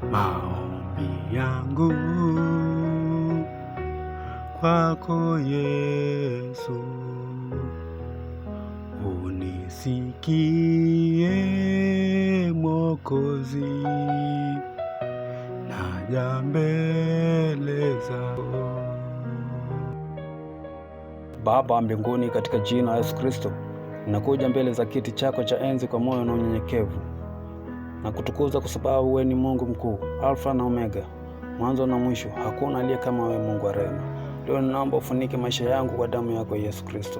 Maombi yangu kwako Yesu, unisikie Mwokozi, naja mbele zako. Baba wa mbinguni, katika jina la Yesu Kristo, ninakuja mbele za kiti chako cha enzi kwa moyo na unyenyekevu, na kutukuza kwa sababu wewe ni Mungu mkuu, Alfa na Omega, mwanzo na mwisho. Hakuna aliye kama wewe, Mungu wa rehema. Leo ninaomba ufunike maisha yangu kwa damu yako Yesu Kristo.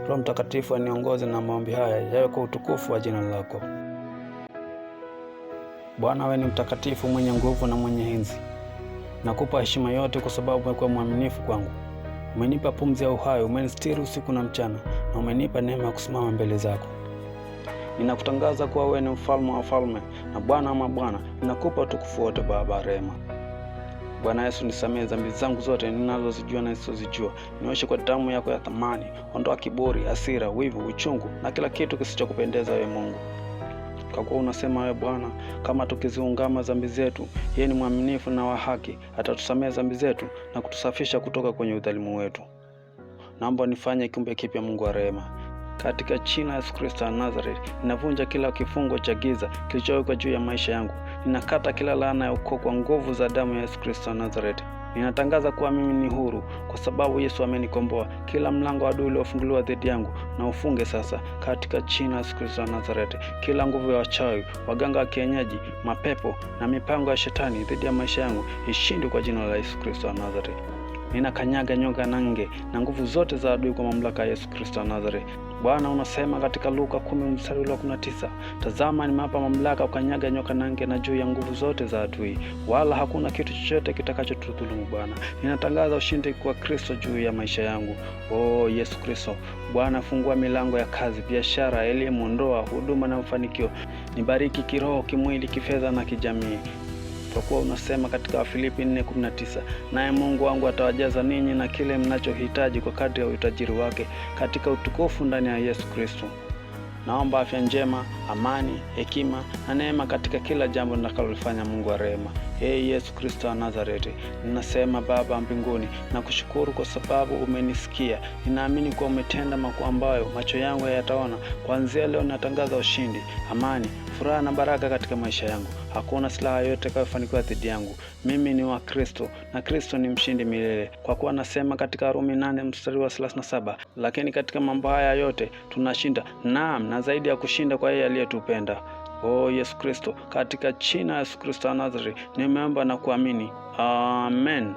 Roho Mtakatifu aniongoze na maombi haya yawe kwa utukufu wa jina lako. Bwana, wewe ni mtakatifu, mwenye nguvu na mwenye enzi. Nakupa heshima yote kwa sababu umekuwa mwaminifu kwangu. Umenipa pumzi ya uhai, umenistiri usiku na mchana, na umenipa neema ya kusimama mbele zako. Ninakutangaza kuwa wewe ni mfalme wa falme na Bwana wa mabwana. Ninakupa utukufu wote, Baba rehema. Bwana Yesu, nisamehe dhambi zangu zote ninazozijua na nisizojua. Nioshe kwa damu yako ya thamani. Ondoa kiburi, hasira, wivu, uchungu na kila kitu kisichokupendeza wewe Mungu. Kwa kuwa unasema wewe Bwana, kama tukiziungama dhambi zetu, yeye ni mwaminifu na wa haki, atatusamehe dhambi zetu na kutusafisha kutoka kwenye udhalimu wetu. Naomba nifanye kiumbe kipya, Mungu wa rehema. Katika jina la Yesu Kristo wa Nazareth, ninavunja kila kifungo cha giza kilichowekwa juu ya maisha yangu. Ninakata kila laana ya ukoo kwa nguvu za damu ya Yesu Kristo wa Nazareth. Ninatangaza kuwa mimi ni huru kwa sababu Yesu amenikomboa. Kila mlango wa adui uliofunguliwa dhidi yangu na ufunge sasa katika jina la Yesu Kristo wa Nazareth. Kila nguvu ya wachawi, waganga wa kienyeji, mapepo na mipango ya shetani dhidi ya maisha yangu ishindwe kwa jina la Yesu Kristo wa Nazareth. Ninakanyaga nyoka na nge na nguvu zote za adui kwa mamlaka ya Yesu Kristo wa Nazareth. Bwana, unasema katika Luka 10:19, tazama nimewapa mamlaka kukanyaga nyoka na nge na juu ya nguvu zote za adui, wala hakuna kitu chochote kitakachotudhulumu. Bwana, ninatangaza ushindi kwa Kristo juu ya maisha yangu. Yesu Kristo, Bwana, fungua milango ya kazi, biashara, elimu, ndoa, huduma na mafanikio. Nibariki kiroho, kimwili, kifedha na kijamii. Kwa kuwa unasema katika Wafilipi 4:19, naye Mungu wangu atawajaza ninyi na kile mnachohitaji kwa kadri ya utajiri wake katika utukufu ndani ya Yesu Kristo. Naomba afya njema, amani, hekima na neema katika kila jambo nitakalofanya, Mungu wa rehema. Yesu Kristo wa Nazareti, ninasema Baba mbinguni, na kushukuru kwa sababu umenisikia. Ninaamini kuwa umetenda makuu ambayo macho yangu hayataona. Kuanzia leo natangaza ushindi, amani, furaha na baraka katika maisha yangu. Hakuna silaha yoyote itakayofanikiwa dhidi yangu. Mimi ni wa Kristo na Kristo ni mshindi milele. Kwa kuwa nasema katika Rumi 8:37, lakini katika mambo haya yote tunashinda, naam, na zaidi ya kushinda kwa yeye aliyetupenda. Yesu Kristo, katika jina la Yesu Kristo wa Nazareth, nimeomba na kuamini. Amen.